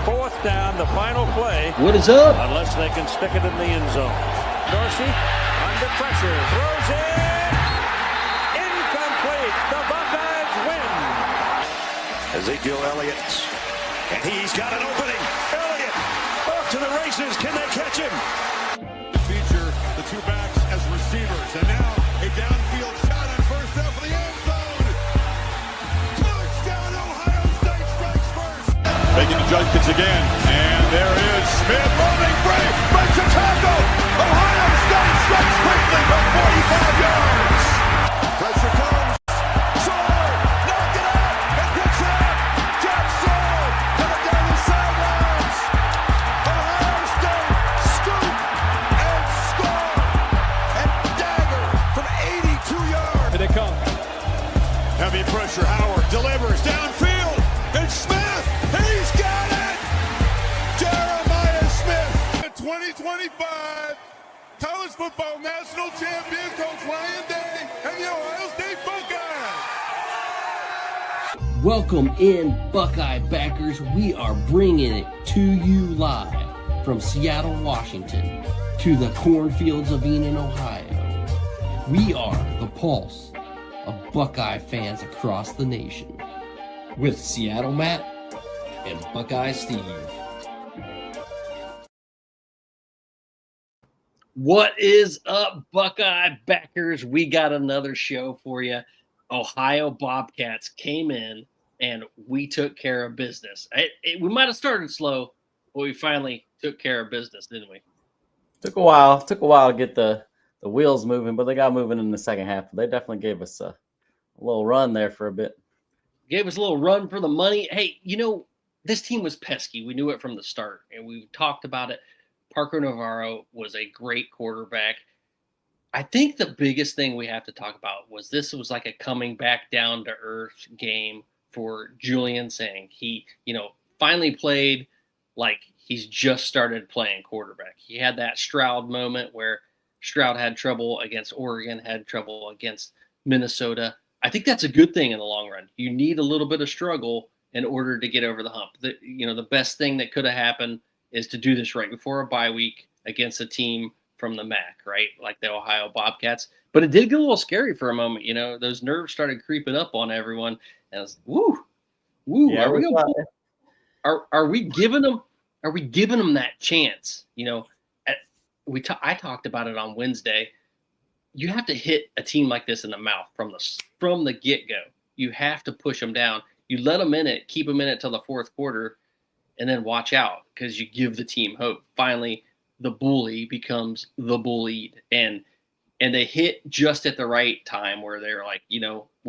4th down, the final play. What is up? Unless they can stick it in the end zone. Dorsey under pressure, throws it. Incomplete. The Buckeyes win. Ezekiel Elliott, and he's got an opening. Elliott off to the races. Can they catch him? Feature the two backs as receivers, and now a downfield shot on first down for the end zone. Touchdown, Ohio State strikes first. Making adjustments again, and there is Smith running free, breaks a tackle. Ohio State strikes quickly from 45 yards. Pressure comes. Soar, knock it out, and picks it up. Jack Soar, coming down the sidelines. Ohio State scoop and score, and dagger from 82 yards. Here they come. Heavy pressure, Howard delivers downfield, and Smith, he's got it! Jeremiah Smith, the 2025 College Football National Champion, Coach Ryan Day, and the Ohio State Buckeyes. Welcome in, Buckeye Backers. We are bringing it to you live from Seattle, Washington, to the cornfields of Enid, Ohio. We are the pulse of Buckeye fans across the nation, with Seattle Matt and Buckeye Steve. What is up, Buckeye Backers? We got another show for you. Ohio Bobcats came in and we took care of business. We might have started slow, but we finally took care of business, didn't we? Took a while to get the wheels moving, but they got moving in the second half. They definitely gave us a little run there for a bit. Gave us a little run for the money. Hey, this team was pesky. We knew it from the start, and we talked about it. Parker Navarro was a great quarterback. I think the biggest thing we have to talk about was this was like a coming back down to earth game for Julian Sang. He, finally played like he's just started playing quarterback. He had that Stroud moment where Stroud had trouble against Oregon, had trouble against Minnesota. I think that's a good thing in the long run. You need a little bit of struggle in order to get over the hump. The best thing that could have happened is to do this right before a bye week against a team from the MAC, right? Like the Ohio Bobcats. But it did get a little scary for a moment. Those nerves started creeping up on everyone. And I was, woo. Yeah, Are we giving them that chance? I talked about it on Wednesday. You have to hit a team like this in the mouth from the get-go. You have to push them down. You let them in it, keep them in it till the fourth quarter, and then watch out because you give the team hope. Finally, the bully becomes the bullied, and they hit just at the right time where they're like, we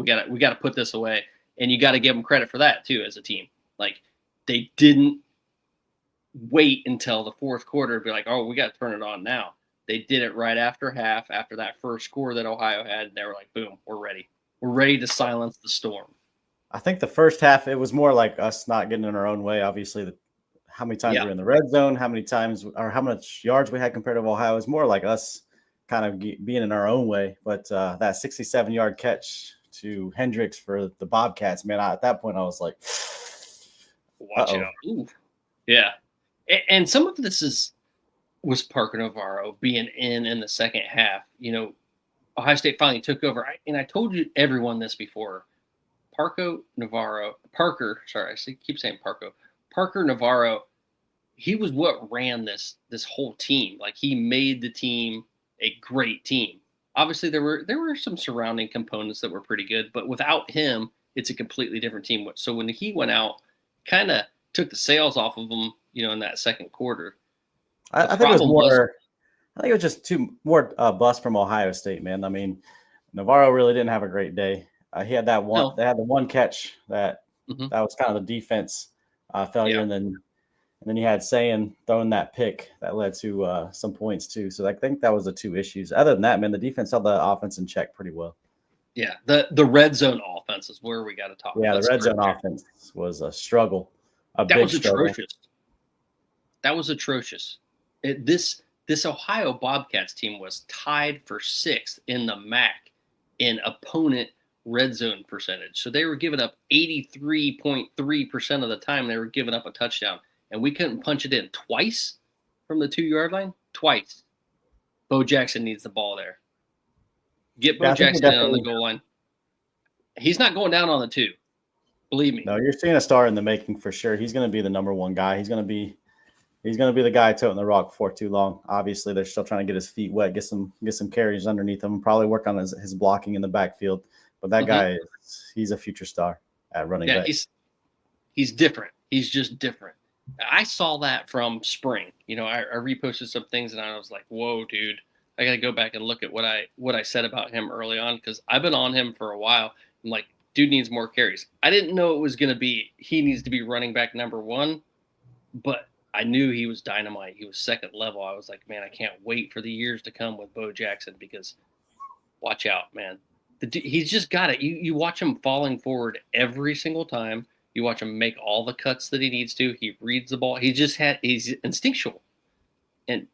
got to put this away, and you got to give them credit for that too as a team. Like they didn't wait until the fourth quarter to be like, oh, we got to turn it on now. They did it right after half, after that first score that Ohio had. And they were like, boom, we're ready. We're ready to silence the storm. I think the first half, it was more like us not getting in our own way. Obviously, how many times we were in the red zone, how much yards we had compared to Ohio. It was more like us kind of being in our own way. But that 67-yard catch to Hendricks for the Bobcats, man, at that point I was like, watch out. Ooh. Yeah. And some of this was Parker Navarro being in the second half. Ohio State finally took over. And I told everyone this before. Parker Navarro, he was what ran this whole team. Like he made the team a great team. Obviously, there were some surrounding components that were pretty good, but without him, it's a completely different team. So when he went out, kind of took the sails off of them, in that second quarter. I think it was more. I think it was just more bust from Ohio State, man. I mean, Navarro really didn't have a great day. He had that one. No. They had the one catch that was kind of the defense failure, and then you had Sayin throwing that pick that led to some points too. So I think that was the two issues. Other than that, man, the defense held the offense in check pretty well. Yeah, the red zone offense is where we got to talk. Yeah, the red zone offense was a struggle. That was atrocious. That was atrocious. This Ohio Bobcats team was tied for 6th in the MAC in opponent red zone percentage. So they were giving up 83.3% of the time they were giving up a touchdown. and we couldn't punch it in twice from the 2-yard line. Twice. Bo Jackson needs the ball there. Get Bo Jackson in on the goal line. He's not going down on the 2. Believe me. No, you're seeing a star in the making for sure. He's going to be the number one guy. He's going to be the guy toting the rock before too long. Obviously, they're still trying to get his feet wet, get some carries underneath him, and probably work on his blocking in the backfield. But that guy, he's a future star at running back. He's different. He's just different. I saw that from spring. You know, I reposted some things, and I was like, "Whoa, dude! I got to go back and look at what I said about him early on, because I've been on him for a while. I'm like, dude needs more carries. I didn't know it was going to be he needs to be running back number 1, but I knew he was dynamite. He was second level. I was like, man, I can't wait for the years to come with Bo Jackson, because watch out, man. He's just got it. You watch him falling forward every single time. You watch him make all the cuts that he needs to. He reads the ball. He's instinctual. And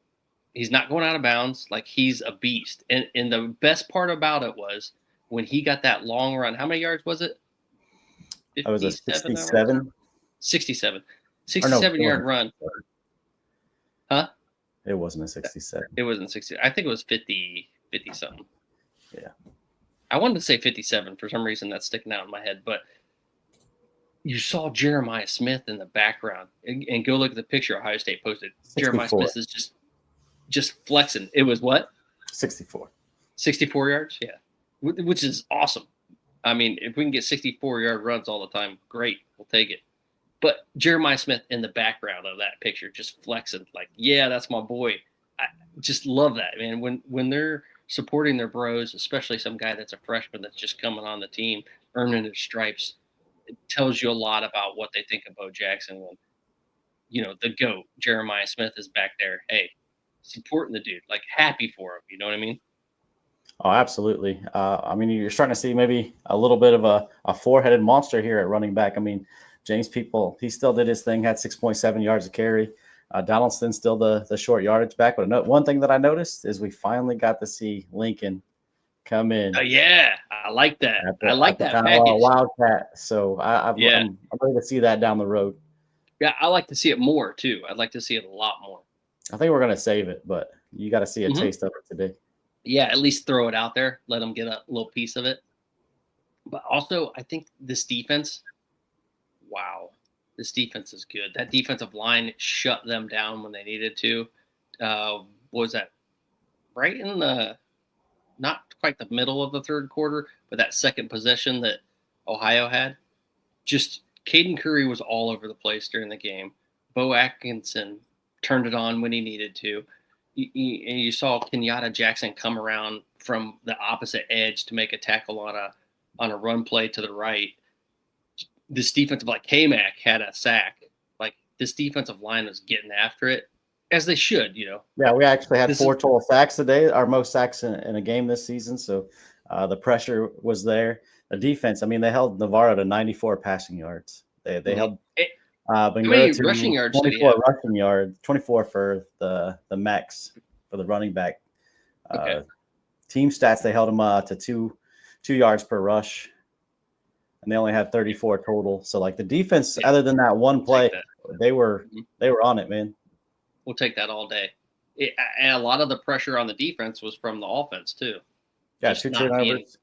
he's not going out of bounds. Like, he's a beast. And the best part about it was when he got that long run. How many yards was it? It was a 67. 67. 67-yard run. Huh? It wasn't a 67. It wasn't 60. I think it was 50-something. Yeah. I wanted to say 57. For some reason, that's sticking out in my head. But you saw Jeremiah Smith in the background. And go look at the picture Ohio State posted. 64. Jeremiah Smith is just flexing. It was what? 64. 64 yards? Yeah. Which is awesome. I mean, if we can get 64-yard runs all the time, great. We'll take it. But Jeremiah Smith in the background of that picture, just flexing, like, yeah, that's my boy. I just love that, man. When they're supporting their bros, especially some guy that's a freshman that's just coming on the team, earning his stripes, it tells you a lot about what they think of Bo Jackson when, you know, the GOAT, Jeremiah Smith, is back there. Hey, supporting the dude, like, happy for him. You know what I mean? Oh, absolutely. I mean, you're starting to see maybe a little bit of a four-headed monster here at running back. I mean, James People, he still did his thing, had 6.7 yards a carry. Donaldson still the short yardage back. But one thing that I noticed is we finally got to see Lincoln come in. Oh, yeah. I like that. I like that package. Wildcat. So I'm ready to see that down the road. Yeah, I like to see it more, too. I'd like to see it a lot more. I think we're going to save it, but you got to see a taste of it today. Yeah, at least throw it out there. Let them get a little piece of it. But also, I think this defense, wow, this defense is good. That defensive line shut them down when they needed to. What was that? Right in the, not quite the middle of the third quarter, but that second possession that Ohio had. Just Caden Curry was all over the place during the game. Bo Atkinson turned it on when he needed to. You saw Kenyatta Jackson come around from the opposite edge to make a tackle on a run play to the right. This defensive, like K-Mac, had a sack. Like, this defensive line was getting after it, as they should, you know. Yeah, we actually had 4 total sacks today, our most sacks in a game this season. So the pressure was there. The defense, I mean, they held Navarro to 94 passing yards. They held how many rushing yards 24 rushing yards, 24 for the max for the running back. Team stats, they held him to 2 yards per rush, and they only had 34 total. So, like, the defense, other than that one play, they were on it, man. We'll take that all day. And a lot of the pressure on the defense was from the offense too. Yeah, 2 turnovers.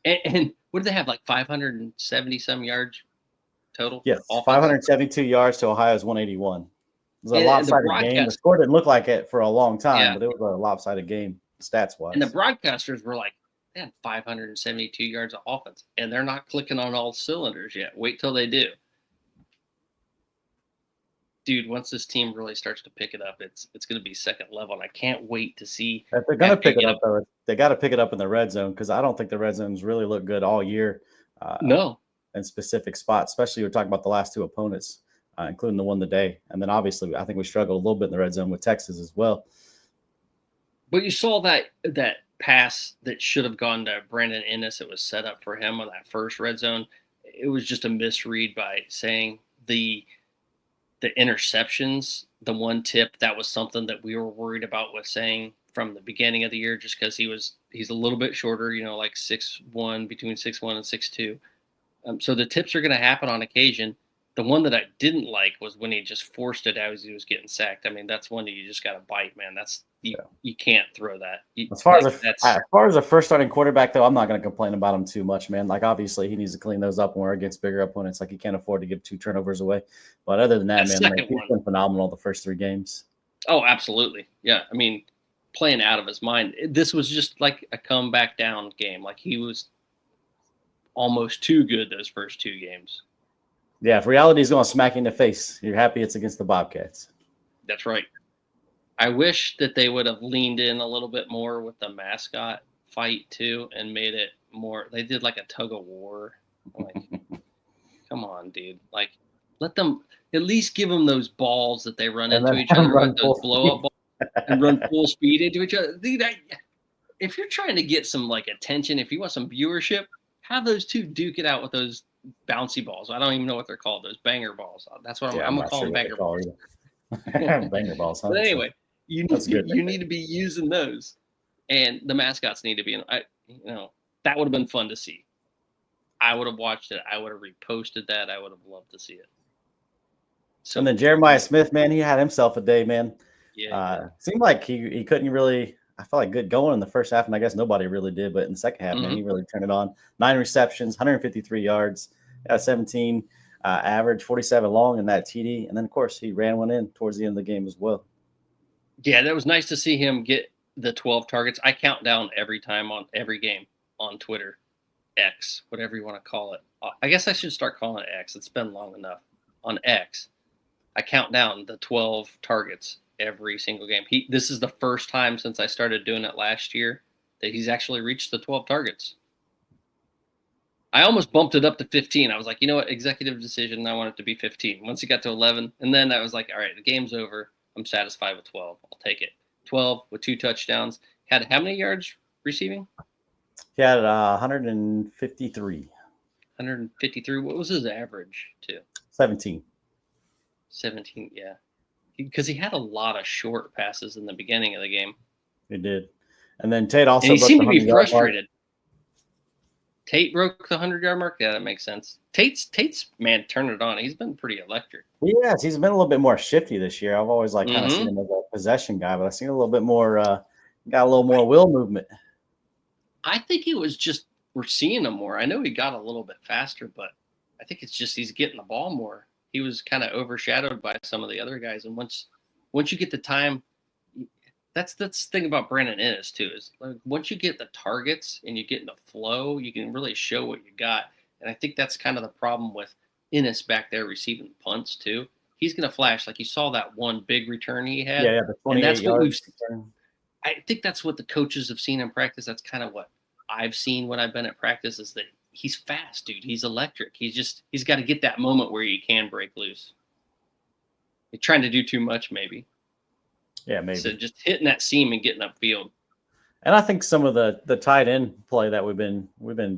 And what did they have, like 570 some yards total? Yes, 572 yards to Ohio's 181. It was a lopsided game. The score didn't look like it for a long time, but it was a lopsided game stats-wise. And the broadcasters were like, they had 572 yards of offense, and they're not clicking on all cylinders yet. Wait till they do. Dude, once this team really starts to pick it up, it's going to be second level, and I can't wait to see. If they're going to pick it up, though, they got to pick it up in the red zone, because I don't think the red zones really look good all year. No. In specific spots, especially we're talking about the last 2 opponents, including the one today. And then obviously I think we struggled a little bit in the red zone with Texas as well. But you saw that pass that should have gone to Brandon Ennis. It was set up for him on that first red zone. It was just a misread by saying the interceptions, the one tip, that was something that we were worried about with saying from the beginning of the year, just because he's a little bit shorter, you know, like 6'1", between 6'1" and 6'2". So the tips are going to happen on occasion. The one that I didn't like was when he just forced it out as he was getting sacked. I mean, that's one that you just got to bite, man. You can't throw that. As far as a first starting quarterback, though, I'm not going to complain about him too much, man. Like, obviously, he needs to clean those up when we're against bigger opponents. Like, he can't afford to give 2 turnovers away. But other than that, man, like, he's been phenomenal the first 3 games. Oh, absolutely. Yeah, I mean, playing out of his mind. This was just like a comeback down game. Like, he was almost too good those first 2 games. Yeah, if reality is going to smack you in the face, you're happy it's against the Bobcats. That's right. I wish that they would have leaned in a little bit more with the mascot fight too and made it more. They did like a tug of war. Like, come on, dude. Like, let them at least give them those balls that they run into each other, with those blow up balls, and run full speed into each other. Dude, if you're trying to get some like attention, if you want some viewership, have those 2 duke it out with those bouncy balls. I don't even know what they're called. Those banger balls. That's what I'm gonna call them, banger balls. Banger balls. Huh? But anyway, you need to be using those, and the mascots need to be in. That would have been fun to see. I would have watched it. I would have reposted that. I would have loved to see it. So, and then Jeremiah Smith, man, he had himself a day, man. Yeah. Seemed like he couldn't really. I felt like good going in the first half, and I guess nobody really did. But in the second half, man, he really turned it on. 9 receptions, 153 yards, 17 average, 47 long in that TD. And then, of course, he ran one in towards the end of the game as well. Yeah, that was nice to see him get the 12 targets. I count down every time on every game on Twitter, X, whatever you want to call it. I guess I should start calling it X. It's been long enough. On X, I count down the 12 targets every single game. This is the first time since I started doing it last year that he's actually reached the 12 targets. I almost bumped it up to 15. I was like, you know what, executive decision, I want it to be 15. Once he got to 11, and then I was like, all right, the game's over. I'm satisfied with 12. I'll take it. 12 with 2 touchdowns. Had how many yards receiving? He had 153. 153. What was his average, too? 17, yeah. Because he had a lot of short passes in the beginning of the game. He did. And then Tate also and he seemed to be frustrated. Mark. Tate broke the 100-yard mark. Yeah, that makes sense. Tate's man, turn it on. He's been pretty electric. Yes, he's been a little bit more shifty this year. I've always kind of seen him as a possession guy, but I've seen a little bit more, got a little more will movement. I think it was just we're seeing him more. I know he got a little bit faster, but I think it's just he's getting the ball more. He was kind of overshadowed by some of the other guys, and once you get the time, that's the thing about Brandon Ennis too. Is like once you get the targets and you get in the flow, you can really show what you got. And I think that's kind of the problem with Ennis back there receiving punts too. He's going to flash like you saw that one big return he had. Yeah, the 28 and that's what we've. Return. I think that's what the coaches have seen in practice. That's kind of what I've seen when I've been at practice is that he's fast, dude. He's electric. He's got to get that moment where he can break loose. He's trying to do too much, maybe. Yeah, maybe. So just hitting that seam and getting upfield. And I think some of the tight end play that we've been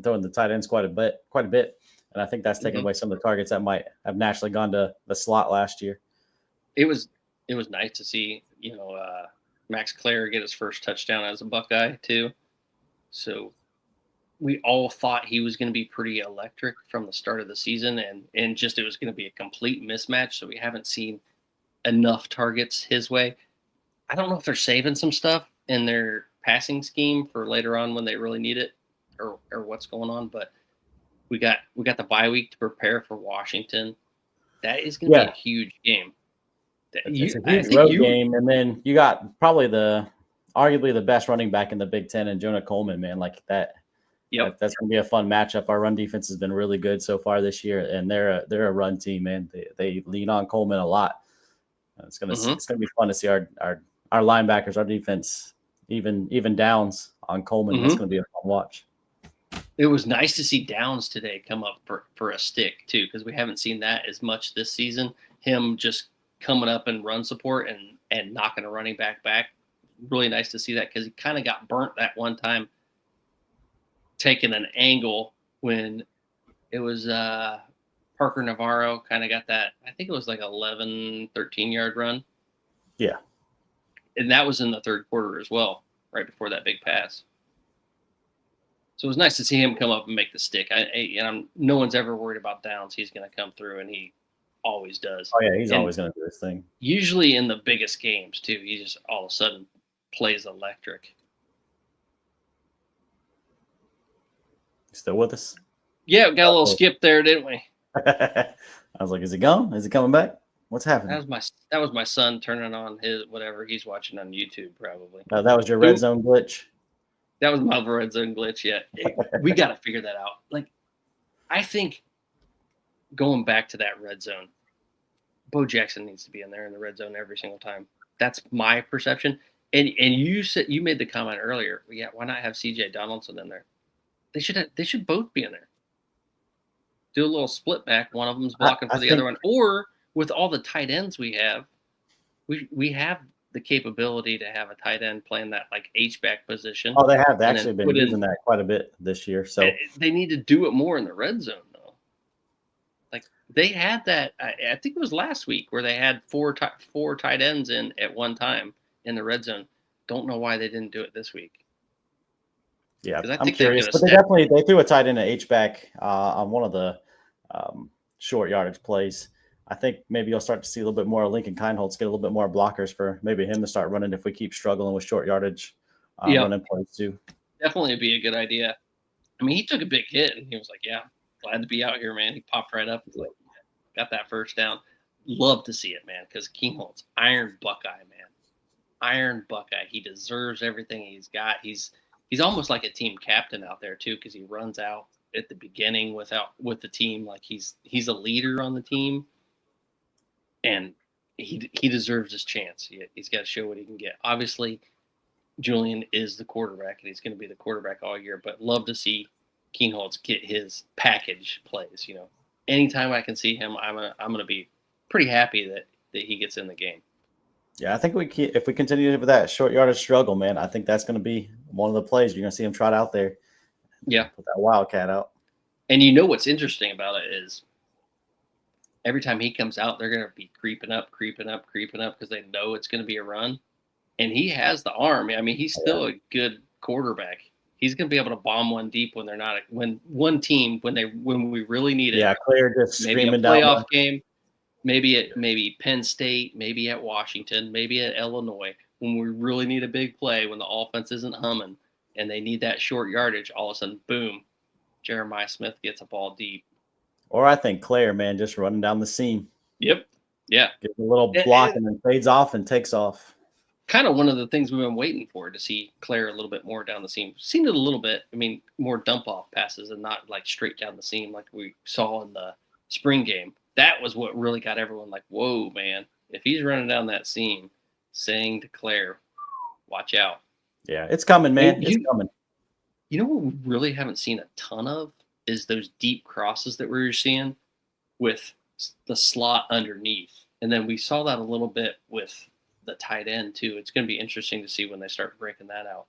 throwing the tight ends quite a bit, and I think that's taken away some of the targets that might have naturally gone to the slot last year. It was nice to see, Max Clare get his first touchdown as a Buckeye too. So we all thought he was going to be pretty electric from the start of the season, and just it was going to be a complete mismatch. So we haven't seen enough targets his way. I don't know if they're saving some stuff in their passing scheme for later on when they really need it, or what's going on. But we got the bye week to prepare for Washington. That is going to be a huge game. It's a huge road game, and then you got probably arguably the best running back in the Big Ten, and Jonah Coleman, man, like that. Yep. That's going to be a fun matchup. Our run defense has been really good so far this year, and they're a run team, man. They lean on Coleman a lot. It's going to be fun to see our linebackers, our defense, even Downs on Coleman. That's going to be a fun watch. It was nice to see Downs today come up for a stick too, because we haven't seen that as much this season. Him just coming up and run support and knocking a running back. Really nice to see that because he kind of got burnt that one time taking an angle when it was Parker Navarro kind of got that. I think it was like 11, 13-yard run. Yeah. And that was in the third quarter as well, right before that big pass. So it was nice to see him come up and make the stick. No one's ever worried about Downs. He's going to come through, and he always does. Oh yeah, he's always going to do his thing. Usually in the biggest games too, he just all of a sudden plays electric. Still with us? Yeah, got a little skip there, didn't we? I was like, is he gone? Is he coming back? What's happening? That was my son turning on his whatever he's watching on YouTube, probably. That was your red zone glitch. That was my red zone glitch. Yeah, we got to figure that out. Like, I think going back to that red zone, Bo Jackson needs to be in there in the red zone every single time. That's my perception. And you made the comment earlier. Yeah, why not have C.J. Donaldson in there? They should both be in there. Do a little split back. One of them's blocking for the other one. Or with all the tight ends we have the capability to have a tight end playing that like H-back position. Oh, they have. They actually been using that quite a bit this year. So they need to do it more in the red zone, though. Like they had that. I think it was last week where they had four tight ends in at one time in the red zone. Don't know why they didn't do it this week. Yeah, I'm curious. But they threw a tight end at H-back on one of the short yardage plays. I think maybe you'll start to see a little bit more Lincoln Kindholtz get a little bit more blockers for maybe him to start running if we keep struggling with short yardage running plays too. Definitely be a good idea. I mean, he took a big hit and he was like, yeah, glad to be out here, man. He popped right up and like, got that first down. Love to see it, man, because Kindholtz, Iron Buckeye, man. Iron Buckeye. He deserves everything he's got. He's almost like a team captain out there too, because he runs out at the beginning with the team. Like he's a leader on the team, and he deserves his chance. He's got to show what he can get. Obviously, Julian is the quarterback, and he's going to be the quarterback all year. But love to see Kindholtz get his package plays. You know, anytime I can see him, I'm gonna be pretty happy that he gets in the game. Yeah, I think if we continue with that short yardage struggle, man, I think that's going to be one of the plays you're going to see him trot out there. Yeah, put that wildcat out. And you know what's interesting about it is every time he comes out, they're going to be creeping up because they know it's going to be a run. And he has the arm. I mean, he's still a good quarterback. He's going to be able to bomb one deep when they're not when we really need it. Yeah, Claire just maybe screaming a playoff down game. Maybe Penn State, maybe at Washington, maybe at Illinois, when we really need a big play, when the offense isn't humming and they need that short yardage, all of a sudden, boom, Jeremiah Smith gets a ball deep. Or I think Claire, man, just running down the seam. Yep. Yeah. Gets a little block and then fades off and takes off. Kind of one of the things we've been waiting for, to see Claire a little bit more down the seam. Seen it a little bit. I mean, more dump off passes and not like straight down the seam like we saw in the spring game. That was what really got everyone like, whoa, man. If he's running down that seam, saying to Claire, watch out. Yeah, it's coming, man. It's coming. You know what we really haven't seen a ton of is those deep crosses that we're seeing with the slot underneath. And then we saw that a little bit with the tight end, too. It's going to be interesting to see when they start breaking that out.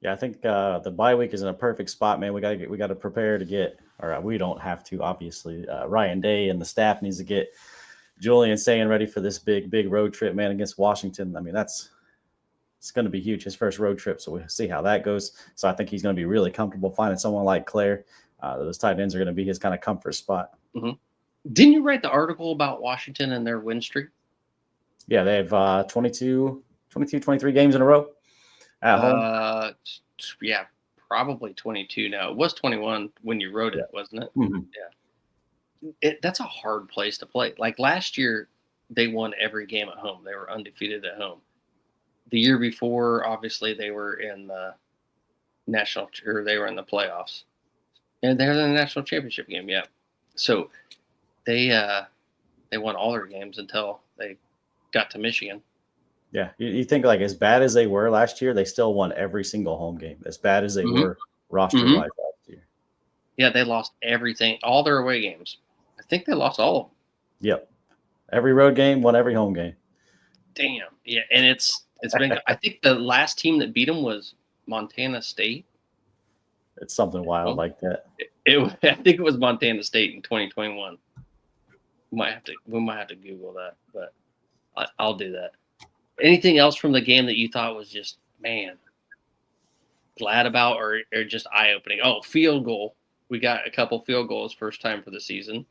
Yeah, I think the bye week is in a perfect spot, man. We got to prepare to get, or we don't have to, obviously. Ryan Day and the staff needs to get Julian Sayin ready for this big road trip, man, against Washington. I mean, it's going to be huge, his first road trip, so we'll see how that goes. So I think he's going to be really comfortable finding someone like Claire. Those tight ends are going to be his kind of comfort spot. Mm-hmm. Didn't you write the article about Washington and their win streak? Yeah, they have 23 games in a row at home. Yeah, probably 22 now. It was 21 when you wrote it, wasn't it? Mm-hmm. Yeah. That's a hard place to play. Like last year, they won every game at home. They were undefeated at home. The year before, obviously, they were in the they were in the playoffs. And they're in the national championship game, yeah. So they won all their games until they got to Michigan. Yeah, you think like as bad as they were last year, they still won every single home game. As bad as they were roster-wise last year. Yeah, they lost everything, all their away games. I think they lost all of them. Yep. Every road game, won every home game. Damn. Yeah, and it's been – I think the last team that beat them was Montana State. It's something wild like that. I think it was Montana State in 2021. We might have to Google that, but I'll do that. Anything else from the game that you thought was just, man, glad about or just eye-opening? Oh, field goal. We got a couple field goals first time for the season.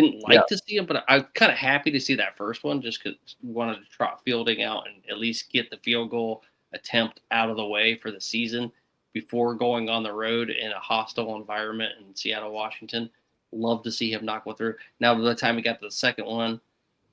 Didn't like to see him, but I'm kind of happy to see that first one just because we wanted to trot fielding out and at least get the field goal attempt out of the way for the season before going on the road in a hostile environment in Seattle, Washington. Love to see him knock one through. Now, by the time we got to the second one,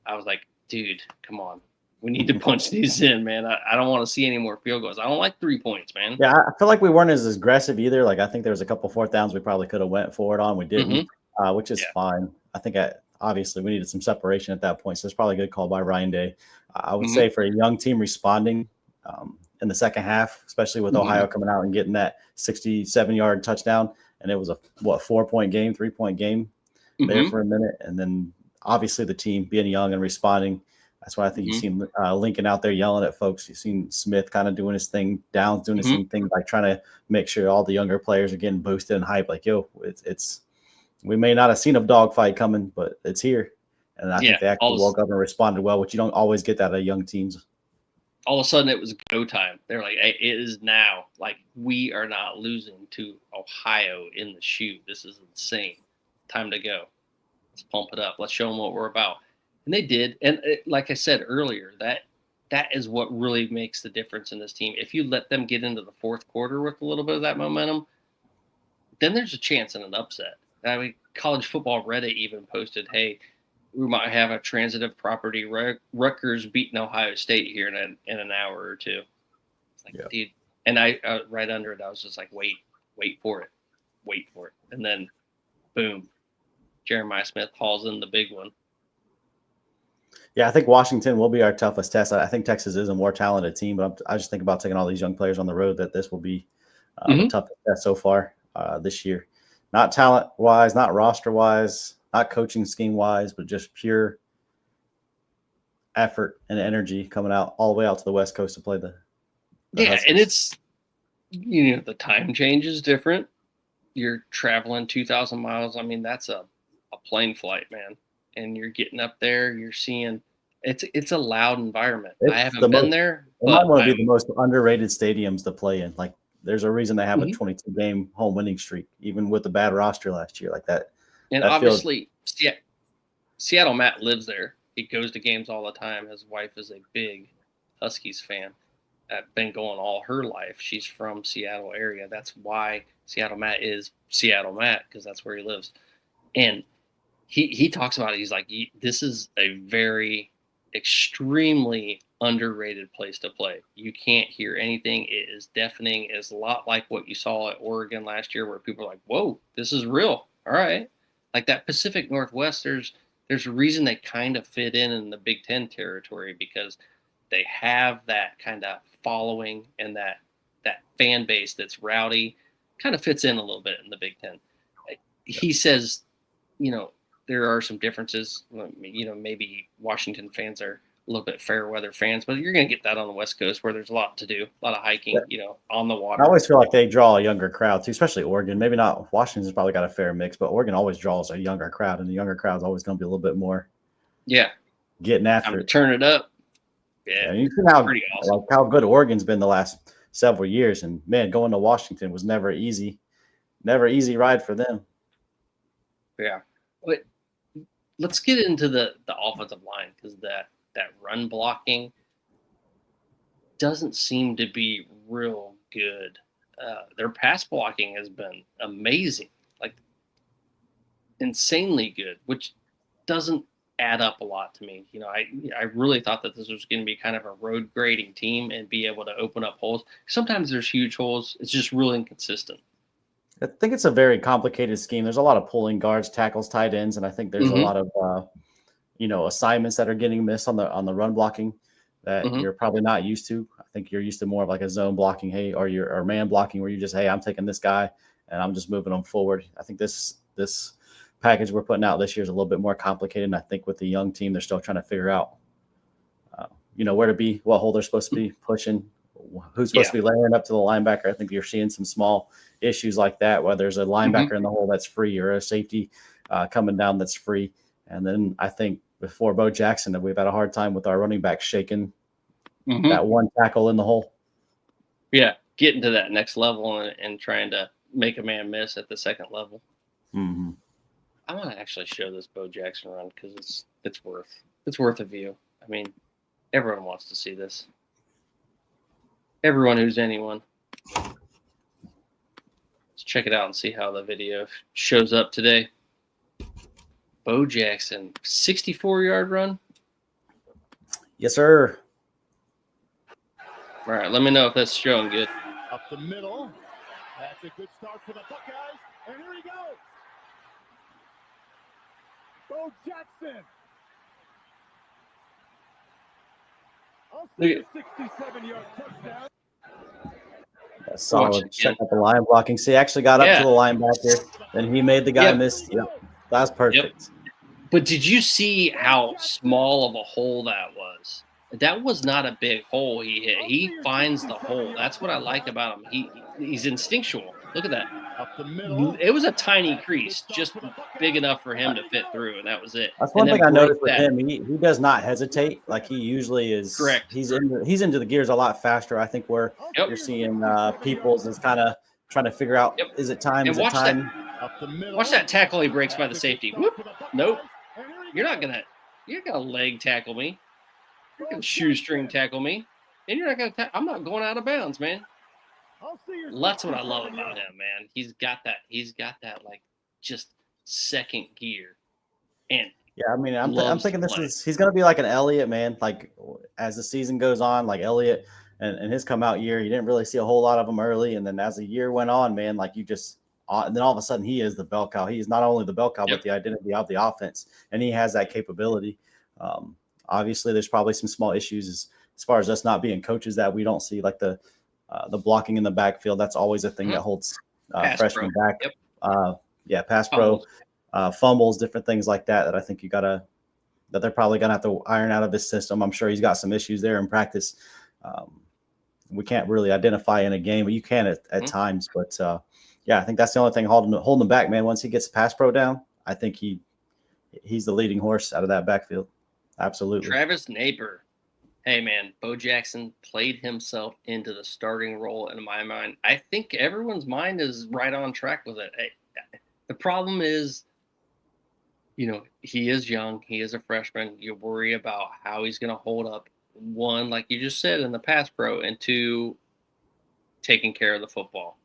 I was like, dude, come on. We need to punch these in, man. I don't want to see any more field goals. I don't like 3 points, man. Yeah, I feel like we weren't as aggressive either. Like, I think there was a couple fourth downs we probably could have went for it on. We didn't, which is fine. I think obviously we needed some separation at that point. So it's probably a good call by Ryan Day. I would say for a young team responding in the second half, especially with Ohio coming out and getting that 67-yard touchdown. And it was a 4-point game, 3-point game there for a minute. And then obviously the team being young and responding. That's why I think you've seen Lincoln out there yelling at folks. You've seen Smith kind of doing his thing, Downs doing his thing, like trying to make sure all the younger players are getting boosted and hyped. Like, yo, it's we may not have seen a dogfight coming, but it's here. And I think they actually woke up and responded well, which you don't always get that out of young teams. All of a sudden it was go time. They're like, hey, it is now. Like, we are not losing to Ohio in the shoe. This is insane. Time to go. Let's pump it up. Let's show them what we're about. And they did. And like I said earlier, that is what really makes the difference in this team. If you let them get into the fourth quarter with a little bit of that momentum, then there's a chance in an upset. I mean, college football Reddit even posted, hey, we might have a transitive property. Rutgers beating Ohio State here in an hour or two. It's like, dude. And I right under it, I was just like, wait for it. And then, boom, Jeremiah Smith hauls in the big one. Yeah, I think Washington will be our toughest test. I think Texas is a more talented team, but I just think about taking all these young players on the road that this will be the toughest test so far this year. Not talent-wise, not roster-wise, not coaching scheme-wise, but just pure effort and energy coming out all the way out to the West Coast to play the Huskies. And it's, the time change is different. You're traveling 2,000 miles. I mean, that's a plane flight, man. And you're getting up there, you're seeing it's a loud environment. I haven't been there. It might want to be the most underrated stadiums to play in. Like, there's a reason they have a 22-game home winning streak, even with the bad roster last year like that. And obviously, Seattle Matt lives there. He goes to games all the time. His wife is a big Huskies fan. Been going all her life. She's from Seattle area. That's why Seattle Matt is Seattle Matt, because that's where he lives. And he talks about it. He's like, this is a very extremely underrated place to play. You can't hear anything. It is deafening. It's a lot like what you saw at Oregon last year, where people are like, whoa, this is real. All right. Like that Pacific Northwest, there's a reason they kind of fit in the Big Ten territory, because they have that kind of following and that fan base that's rowdy, kind of fits in a little bit in the Big Ten. He says, there are some differences. Maybe Washington fans are a little bit fair weather fans, but you're going to get that on the West Coast where there's a lot to do, a lot of hiking, on the water. I always feel like they draw a younger crowd too, especially Oregon. Maybe not Washington's probably got a fair mix, but Oregon always draws a younger crowd, and the younger crowd's always going to be a little bit more. Yeah. Getting after it. Turn it up. Yeah. And you see how good Oregon's been the last several years, and man, going to Washington was never easy ride for them. Yeah. But let's get into the offensive line, because that run blocking doesn't seem to be real good. Their pass blocking has been amazing, like insanely good, which doesn't add up a lot to me. I really thought that this was going to be kind of a road grading team and be able to open up holes. Sometimes there's huge holes. It's just really inconsistent. I think it's a very complicated scheme. There's a lot of pulling guards, tackles, tight ends, and I think there's a lot of assignments that are getting missed on the run blocking that you're probably not used to. I think you're used to more of like a zone blocking, or man blocking, where you just, I'm taking this guy and I'm just moving them forward. I think this package we're putting out this year is a little bit more complicated, and I think with the young team, they're still trying to figure out, where to be, what hole they're supposed to be pushing, who's supposed to be layering up to the linebacker. I think you're seeing some small issues like that, where there's a linebacker in the hole that's free, or a safety coming down that's free. And then I think before Bo Jackson, that we've had a hard time with our running back shaking that one tackle in the hole. Yeah, getting to that next level and trying to make a man miss at the second level. I want to actually show this Bo Jackson run because it's worth a view. I mean, everyone wants to see this. Everyone who's anyone. Let's check it out and see how the video shows up today. Bo Jackson, 64-yard run. Yes, sir. All right, let me know if that's showing good. Up the middle. That's a good start for the Buckeyes. And here he goes. Bo Jackson. I'll see a 67-yard touchdown. Solid. Check out the line blocking. See, he actually got up to the linebacker, then he made the guy miss. Yep, that's perfect. Yep. But did you see how small of a hole that was? That was not a big hole he hit. He finds the hole. That's what I like about him. He's instinctual. Look at that. Up the middle. It was a tiny crease, just big enough for him to fit through, and that was it. That's one thing I noticed with him. He does not hesitate like he usually is. Correct. He's into the gears a lot faster. I think where you're seeing Peoples is kind of trying to figure out is it time? Is it time? Watch that tackle he breaks by the safety. Whoop. Nope. You're not gonna leg tackle me. You're gonna shoestring tackle me, and you're not gonna. I'm not going out of bounds, man. That's what I love about him, man. He's got that like just second gear, and yeah, I mean, I'm thinking he's gonna be like an Elliott, man. Like as the season goes on, like Elliott and his come out year, you didn't really see a whole lot of him early, and then as the year went on, man, like you just. And then all of a sudden, he is the bell cow. He is not only the bell cow, but the identity of the offense, and he has that capability. Obviously, there's probably some small issues as far as us not being coaches that we don't see, like the blocking in the backfield. That's always a thing that holds freshmen back. Pass pro, fumbles, different things like that. That I think that they're probably gonna have to iron out of his system. I'm sure he's got some issues there in practice. We can't really identify in a game, but you can at times. But I think that's the only thing holding him back, man. Once he gets pass pro down, I think he's the leading horse out of that backfield. Absolutely. Travis Napier. Hey, man, Bo Jackson played himself into the starting role in my mind. I think everyone's mind is right on track with it. The problem is, he is young. He is a freshman. You worry about how he's going to hold up. One, like you just said, in the pass pro, and two, taking care of the football.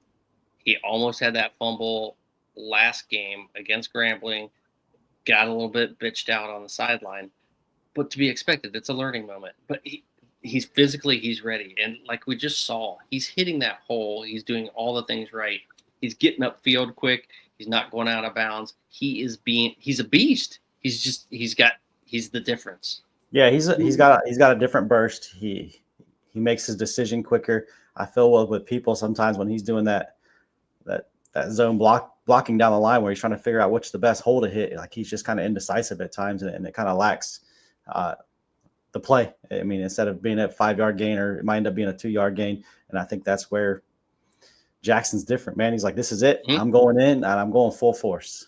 He almost had that fumble last game against Grambling, got a little bit bitched out on the sideline, but to be expected, it's a learning moment. But he's ready. And like we just saw, he's hitting that hole. He's doing all the things right. He's getting upfield quick. He's not going out of bounds. He's a beast. He's the difference. Yeah, he's got a different burst. He makes his decision quicker. I feel with people sometimes when he's doing that zone blocking down the line where he's trying to figure out which the best hole to hit. Like he's just kind of indecisive at times, and it kind of lacks the play. I mean, instead of being a 5-yard gain, or it might end up being a 2-yard gain. And I think that's where Jackson's different, man. He's like, this is it. Mm-hmm. I'm going in and I'm going full force.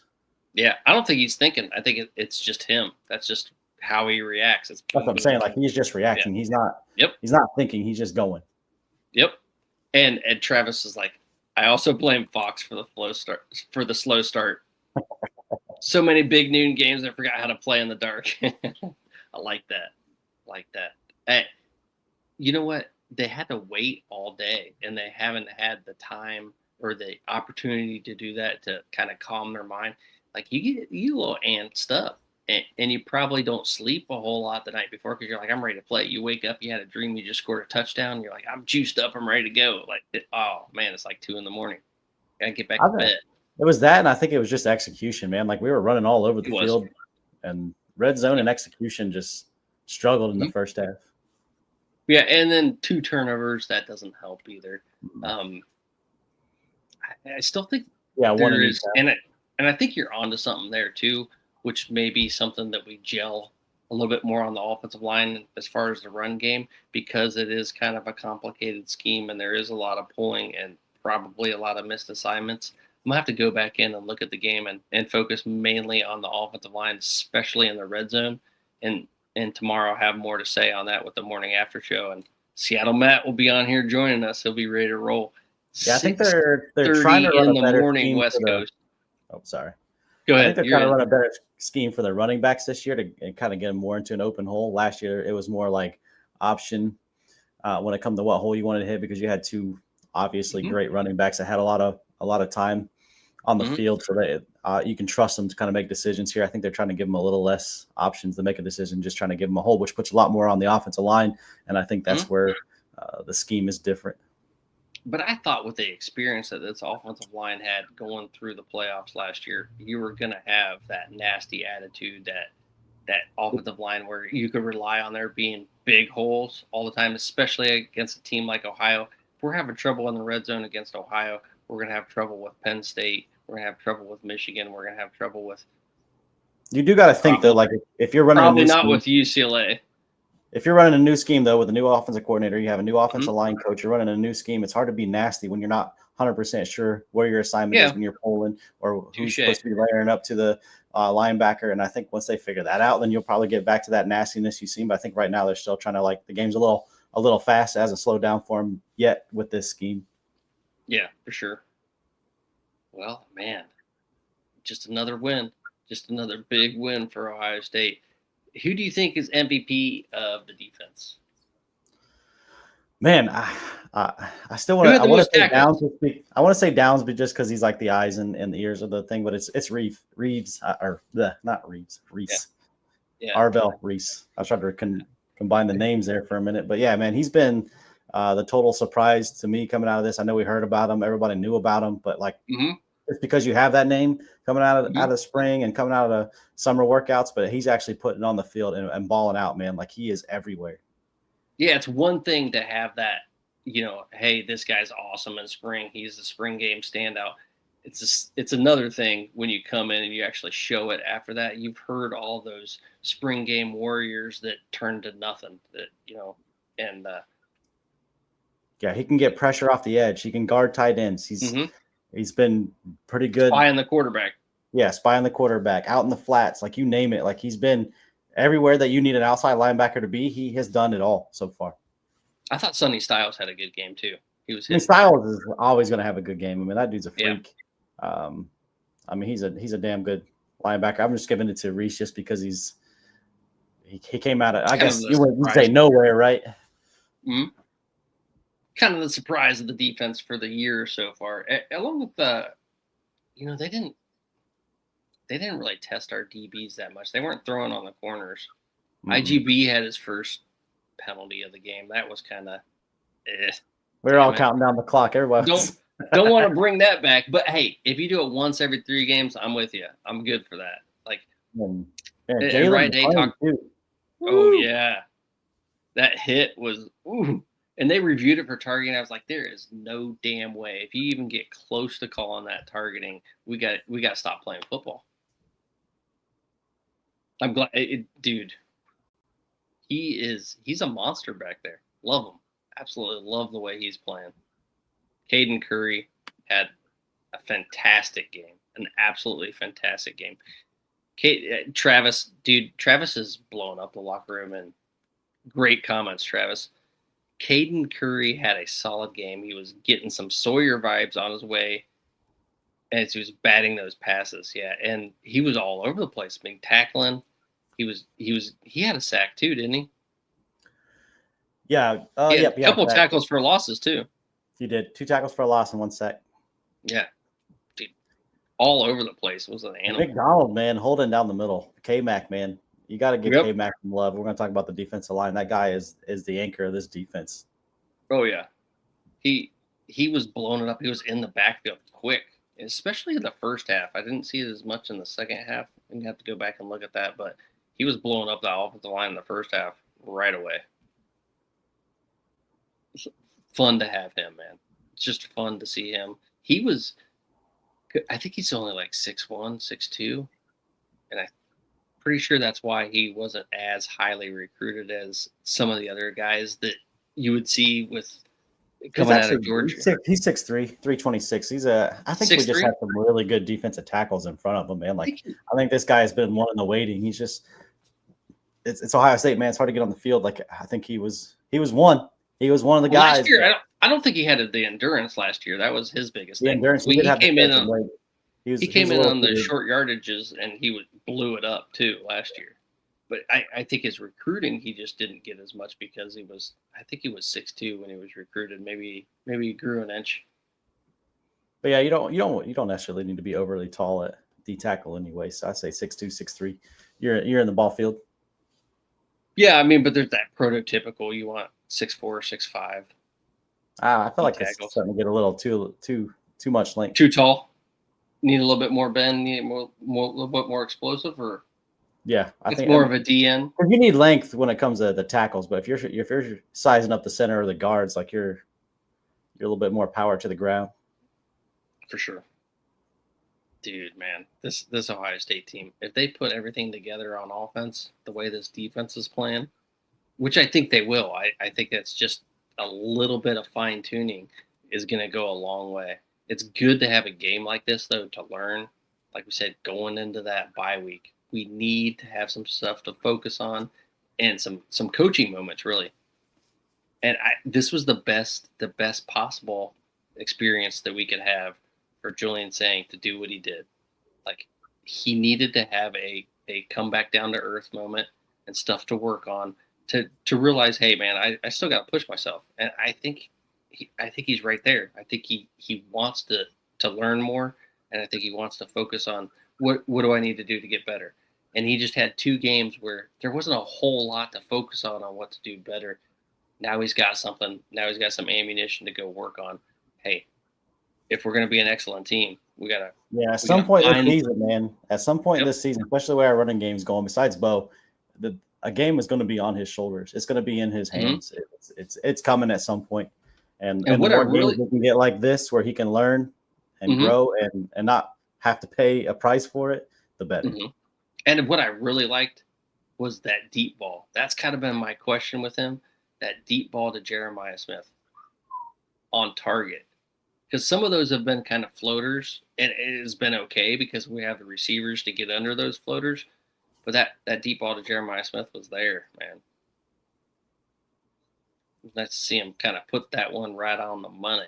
Yeah, I don't think he's thinking. I think it's just him. That's just how he reacts. That's what I'm saying. Like he's just reacting. Yeah. He's not. Yep. He's not thinking. He's just going. Yep. And Travis is like, I also blame Fox for the slow start. So many big noon games, I forgot how to play in the dark. I like that. Hey, you know what? They had to wait all day, and they haven't had the time or the opportunity to do that to kind of calm their mind. Like you get a little antsed up, and you probably don't sleep a whole lot the night before because you're like, I'm ready to play. You wake up, you had a dream, you just scored a touchdown. You're like, I'm juiced up, I'm ready to go. Like, oh man, it's like 2 a.m. Gotta get back to bed. It was that, and I think it was just execution, man. Like we were running all over the field, and red zone and execution just struggled in the first half. Yeah, and then 2 turnovers, that doesn't help either. I still think there is, and I think you're onto something there too, which may be something that we gel a little bit more on the offensive line as far as the run game, because it is kind of a complicated scheme and there is a lot of pulling and probably a lot of missed assignments. I'm going to have to go back in and look at the game and focus mainly on the offensive line, especially in the red zone. And tomorrow I'll have more to say on that with the morning after show. And Seattle Matt will be on here joining us. He'll be ready to roll. Yeah, I think they're trying to run in the morning West Coast. Oh, sorry. Go ahead. I think they're trying to run a better scheme for their running backs this year to kind of get them more into an open hole. Last year, it was more like option when it comes to what hole you wanted to hit, because you had two obviously great running backs that had a lot of time on the field, so that you can trust them to kind of make decisions here. I think they're trying to give them a little less options to make a decision, just trying to give them a hole, which puts a lot more on the offensive line, and I think that's where the scheme is different. But I thought with the experience that this offensive line had going through the playoffs last year, you were going to have that nasty attitude, that offensive line where you could rely on there being big holes all the time, especially against a team like Ohio. If we're having trouble in the red zone against Ohio, we're going to have trouble with Penn State. We're going to have trouble with Michigan. We're going to have trouble with. You do got to think, though, like if you're running probably not with UCLA. If you're running a new scheme, though, with a new offensive coordinator, you have a new offensive line coach, you're running a new scheme, it's hard to be nasty when you're not 100% sure where your assignment is when you're pulling or who's supposed to be layering up to the linebacker. And I think once they figure that out, then you'll probably get back to that nastiness you've seen. But I think right now they're still trying to, like, the game's a little fast. It hasn't slowed down for them yet with this scheme. Yeah, for sure. Well, man, just another win. Just another big win for Ohio State. Who do you think is MVP of the defense? Man, I still want to. I want to say Downs. I want to say Downs, but just because he's like the eyes and the ears of the thing. But it's Reeves, not Reeves, Reese. Yeah. Arvell Reese. I was trying to combine the names there for a minute, but yeah, man, he's been the total surprise to me coming out of this. I know we heard about him, everybody knew about him, but like it's because you have that name coming out of spring and coming out of the summer workouts, but he's actually putting it on the field and balling out, man. Like he is everywhere. Yeah, it's one thing to have that, hey, this guy's awesome in spring. He's the spring game standout. It's another thing when you come in and you actually show it after that. You've heard all those spring game warriors that turned to nothing, and yeah, he can get pressure off the edge. He can guard tight ends. He's been pretty good. Spy on the quarterback. Yeah, spy on the quarterback, out in the flats, like you name it. Like he's been everywhere that you need an outside linebacker to be. He has done it all so far. I thought Sonny Styles had a good game too. Styles is always going to have a good game. I mean, that dude's a freak. Yeah. I mean, he's a damn good linebacker. I'm just giving it to Reese just because he came out of, I guess you would say nowhere, right? Mm-hmm. Kind of the surprise of the defense for the year so far, along with they didn't really test our DBs that much. They weren't throwing on the corners. IGB had his first penalty of the game. That was kind of we're all counting down the clock. Everybody don't want to bring that back. But hey, if you do it once every 3 games, I'm with you. I'm good for that. Like, and right? They talked. Oh yeah, that hit was ooh. And they reviewed it for targeting. I was like, there is no damn way. If you even get close to calling that targeting, we got to stop playing football. I'm glad, dude. He's a monster back there. Love him. Absolutely love the way he's playing. Caden Curry had a fantastic game. An absolutely fantastic game. Travis is blowing up the locker room, and great comments, Travis. Caden Curry had a solid game. He was getting some Sawyer vibes on his way as he was batting those passes. Yeah, and he was all over the place, being tackling. He had a sack too, didn't he? Yeah. A couple of tackles for losses too. He did 2 tackles for a loss and 1 sack. Yeah, dude, all over the place. Was an animal. Big Donald, man, holding down the middle. K-Mac, man. You got to give K-Mac some love. We're going to talk about the defensive line. That guy is the anchor of this defense. Oh, yeah. He was blowing it up. He was in the backfield quick, especially in the first half. I didn't see it as much in the second half. I'm going to have to go back and look at that. But he was blowing up the offensive line in the first half right away. It's fun to have him, man. It's just fun to see him. I think he's only like 6'1", 6'2", and I'm pretty sure that's why he wasn't as highly recruited as some of the other guys that you would see with coming out of Georgia. He's 6'3", 326. I think 6'3"? We just have some really good defensive tackles in front of him, man. Like I think this guy has been one in the waiting. He's just it's Ohio State, man. It's hard to get on the field. Like I think he was one. He was one of the guys. Last year, I don't think he had the endurance last year. That was his biggest thing. Endurance. He He came in on the short yardages, and he blew it up too last year. But I think his recruiting, he just didn't get as much because I think he was 6'2" when he was recruited. Maybe he grew an inch. But yeah, you don't necessarily need to be overly tall at D tackle anyway. So I say 6'2", 6'3". You're in the ball field. Yeah, I mean, but there's that prototypical. You want 6'4", 6'5". I feel like it's starting to get a little too much length. Too tall. Need a little bit more bend. Need a little bit more explosive, or yeah, I think more of a DN. You need length when it comes to the tackles, but if you're sizing up the center or the guards, like you're a little bit more power to the ground. For sure. Dude, man, this Ohio State team, if they put everything together on offense, the way this defense is playing, which I think they will, I think that's just a little bit of fine tuning is going to go a long way. It's good to have a game like this, though, to learn. Like we said, going into that bye week, we need to have some stuff to focus on and some coaching moments, really. And this was the best possible experience that we could have for Julian Sang to do what he did. Like, he needed to have a come back down to earth moment and stuff to work on to realize, hey, man, I still got to push myself. And I think he's right there. I think he wants to learn more, and I think he wants to focus on what do I need to do to get better. And he just had 2 games where there wasn't a whole lot to focus on what to do better. Now he's got something. Now he's got some ammunition to go work on. Hey, if we're going to be an excellent team, we got to. Yeah, at some point this season, man. At some point this season, especially where our running game is going, besides Bo, a game is going to be on his shoulders. It's going to be in his hands. Mm-hmm. It's coming at some point. And the more games we can get like this, where he can learn and mm-hmm. grow and not have to pay a price for it, the better. Mm-hmm. And what I really liked was that deep ball. That's kind of been my question with him, that deep ball to Jeremiah Smith on target. Because some of those have been kind of floaters, and it has been okay because we have the receivers to get under those floaters. But that deep ball to Jeremiah Smith was there, man. Let's see him kind of put that one right on the money.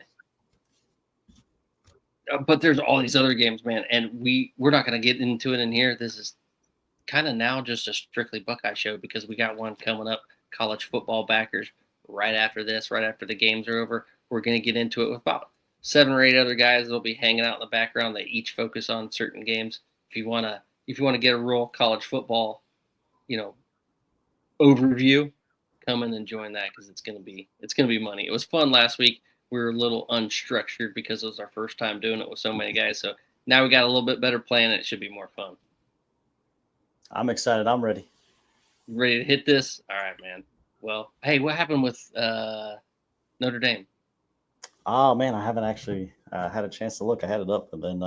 But there's all these other games, man, and we're not going to get into it in here. This is kind of now just a strictly Buckeye show because we got one coming up, college football backers, right after this, right after the games are over. We're going to get into it with about 7 or 8 other guys that'll be hanging out in the background. They each focus on certain games. If you want to get a real college football, overview, come in and join that because it's gonna be money. It was fun last week. We were a little unstructured because it was our first time doing it with so many guys. So now we got a little bit better plan and it should be more fun. I'm excited. I'm ready. Ready to hit this? All right, man. Well, hey, what happened with Notre Dame? Oh man, I haven't actually had a chance to look. I had it up, and then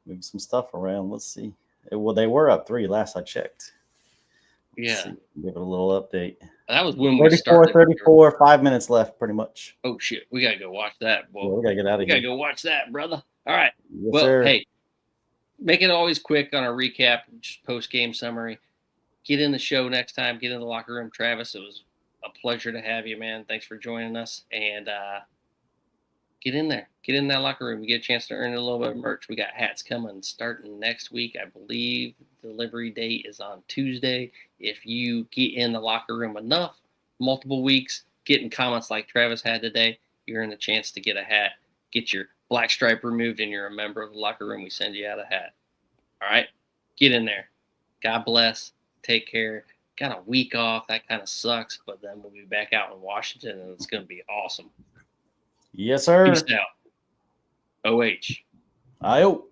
moved some stuff around. Let's see. They were up 3 last I checked. Yeah. Give it a little update. That was when we started. 34, 5 minutes left, pretty much. Oh shit, we gotta go watch that, boy. Yeah, we gotta get out of here. We gotta go watch that, brother. All right. Yes, well, sir. Hey, make it always quick on a recap, just post-game summary. Get in the show next time. Get in the locker room, Travis. It was a pleasure to have you, man. Thanks for joining us. And get in there. Get in that locker room. You get a chance to earn a little bit of merch. We got hats coming starting next week. I believe delivery date is on Tuesday. If you get in the locker room enough, multiple weeks, getting comments like Travis had today, you're in the chance to get a hat. Get your black stripe removed and you're a member of the locker room. We send you out a hat. All right? Get in there. God bless. Take care. Got a week off. That kind of sucks, but then we'll be back out in Washington and it's going to be awesome. Yes, sir. Peace out. OH. Ayo.